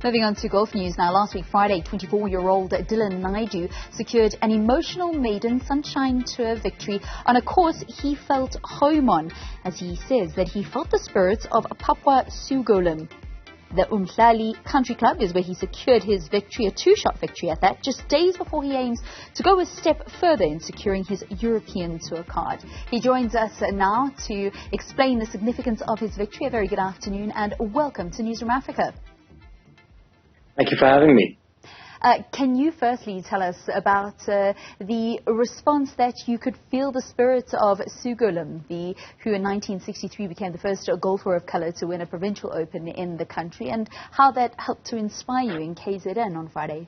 Moving on to golf news now. Last week, Friday, 24-year-old Dylan Naidoo secured an emotional maiden Sunshine Tour victory on a course he felt home on, as he says that he felt the spirits of Papua Sugolum. The Umhlali Country Club is where he secured his victory, a two-shot victory at that, just days before he aims to go a step further in securing his European Tour card. He joins us now to explain the significance of his victory. A very good afternoon and welcome to Newzroom Afrika. Thank you for having me. Can you firstly tell us about the response that you could feel the spirits of Sugolum, who in 1963 became the first golfer of colour to win a provincial open in the country, and how that helped to inspire you in KZN on Friday?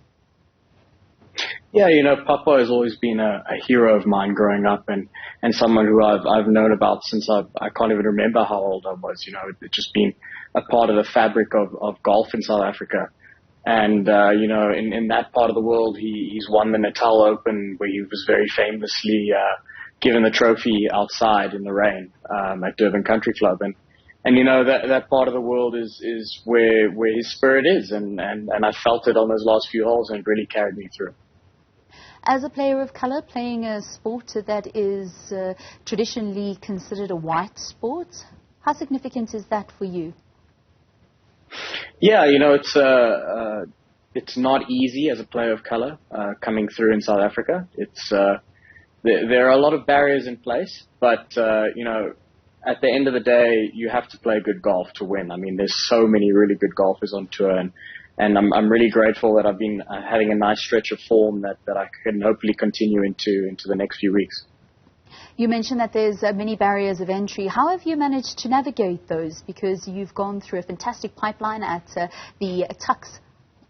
Yeah, Papa has always been a hero of mine growing up, and someone who I've known about since I can't even remember how old I was. It's just been a part of the fabric of golf in South Africa. And, in that part of the world, he's won the Natal Open, where he was very famously given the trophy outside in the rain at Durban Country Club. And that part of the world is where his spirit is. And I felt it on those last few holes, and it really carried me through. As a player of colour, playing a sport that is traditionally considered a white sport, how significant is that for you? Yeah, it's not easy as a player of color coming through in South Africa. There are a lot of barriers in place, but at the end of the day, you have to play good golf to win. I mean, there's so many really good golfers on tour, and I'm really grateful that I've been having a nice stretch of form that I can hopefully continue into the next few weeks. You mentioned that there's many barriers of entry. How have you managed to navigate those? Because you've gone through a fantastic pipeline at the Tuks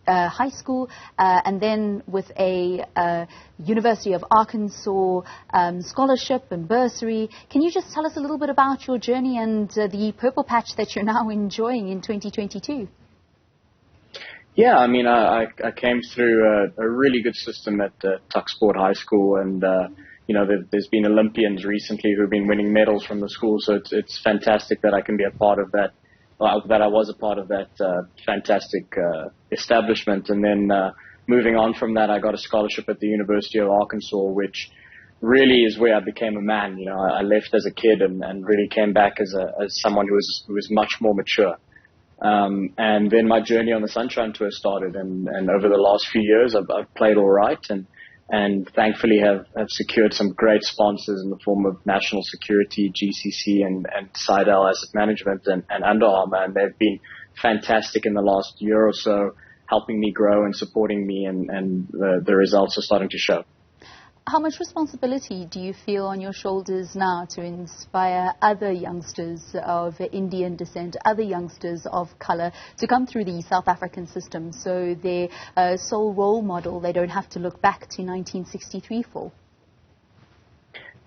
High School and then with a University of Arkansas scholarship and bursary. Can you just tell us a little bit about your journey and the purple patch that you're now enjoying in 2022? Yeah, I mean, I came through a really good system at Tuks Sport High School, and there's been Olympians recently who've been winning medals from the school, so it's fantastic that I can be a part of that, that I was a part of that fantastic establishment. And then moving on from that, I got a scholarship at the University of Arkansas, which really is where I became a man. I left as a kid and really came back as someone who was much more mature. And then my journey on the Sunshine Tour started, and over the last few years, I've played all right, and thankfully have secured some great sponsors in the form of National Security, GCC, and Sidel Asset Management and Under Armour, and they've been fantastic in the last year or so, helping me grow and supporting me, and the results are starting to show. How much responsibility do you feel on your shoulders now to inspire other youngsters of Indian descent, other youngsters of colour, to come through the South African system, so their sole role model they don't have to look back to 1963 for?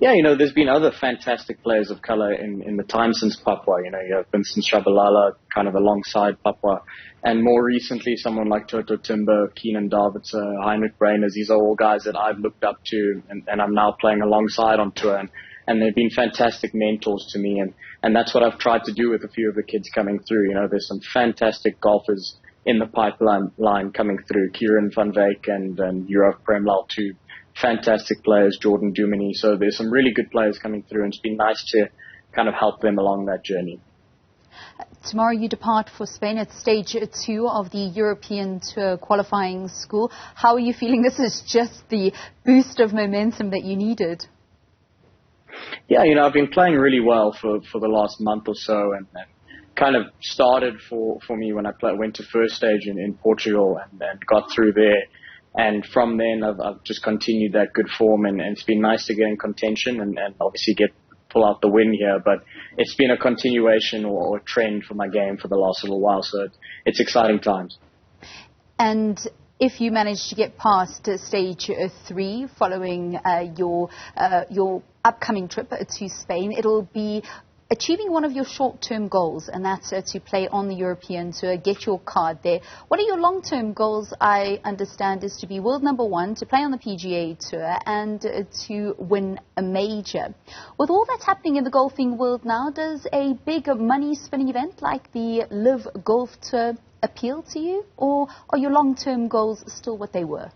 Yeah, there's been other fantastic players of colour in the time since Papua. You have Vincent Shabalala kind of alongside Papua, and more recently someone like Toto Timber, Keenan Davidson, Heinrich Brainers. These are all guys that I've looked up to, and I'm now playing alongside on tour, and they've been fantastic mentors to me, and that's what I've tried to do with a few of the kids coming through. There's some fantastic golfers in the pipeline coming through, Kieran van Wyk and Yurav Premlal, two fantastic players, Jordan Duminy. So there's some really good players coming through, and it's been nice to kind of help them along that journey. Tomorrow you depart for Spain at stage 2 of the European Tour qualifying school. How are you feeling? This is just the boost of momentum that you needed. Yeah, I've been playing really well for the last month or so, and kind of started for me when I went to first stage in Portugal and got through there. And from then, I've just continued that good form, and it's been nice to get in contention and obviously pull out the win here. But it's been a continuation or a trend for my game for the last little while, so it's exciting times. And if you manage to get past stage 3 following your upcoming trip to Spain, it'll be achieving one of your short-term goals, and that's to play on the European Tour, get your card there. What are your long-term goals? I understand is to be world number 1, to play on the PGA Tour, and to win a major. With all that's happening in the golfing world now, does a big money-spinning event like the Live Golf Tour appeal to you, or are your long-term goals still what they were?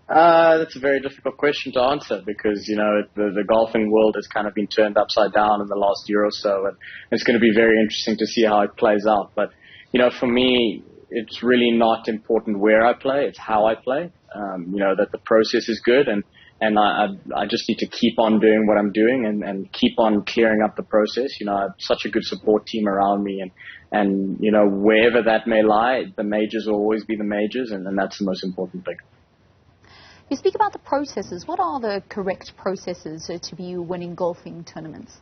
That's a very difficult question to answer because, the golfing world has kind of been turned upside down in the last year or so, and it's going to be very interesting to see how it plays out. But, for me, it's really not important where I play, it's how I play, that the process is good, and I just need to keep on doing what I'm doing and keep on clearing up the process. I have such a good support team around me, and wherever that may lie, the majors will always be the majors, and that's the most important thing. You speak about the processes. What are the correct processes to be winning golfing tournaments?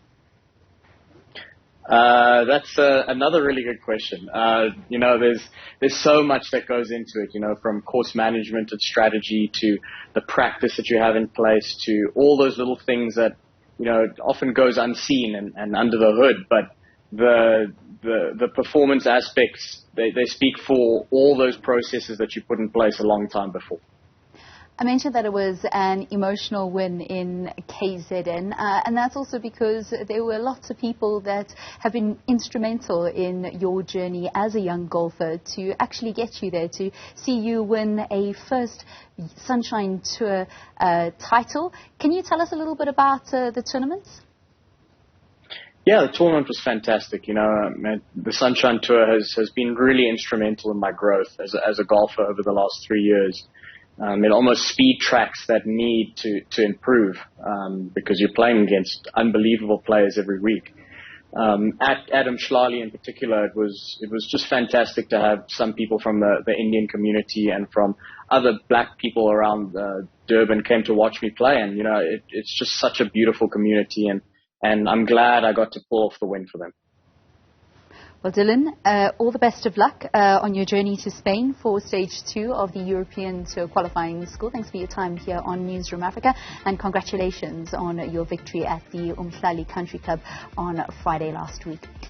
That's another really good question. There's so much that goes into it, from course management and strategy to the practice that you have in place to all those little things that, often goes unseen and under the hood. But the performance aspects, they speak for all those processes that you put in place a long time before. I mentioned that it was an emotional win in KZN, and that's also because there were lots of people that have been instrumental in your journey as a young golfer to actually get you there, to see you win a first Sunshine Tour title. Can you tell us a little bit about the tournaments? Yeah, the tournament was fantastic. The Sunshine Tour has been really instrumental in my growth as a golfer over the last 3 years. It almost speed tracks that need to improve because you're playing against unbelievable players every week. At Adam Schlali in particular, it was just fantastic to have some people from the Indian community and from other black people around Durban came to watch me play, and it's just such a beautiful community, and I'm glad I got to pull off the win for them. Well, Dylan, all the best of luck on your journey to Spain for stage 2 of the European Tour qualifying school. Thanks for your time here on Newzroom Afrika, and congratulations on your victory at the Umhlali Country Club on Friday last week.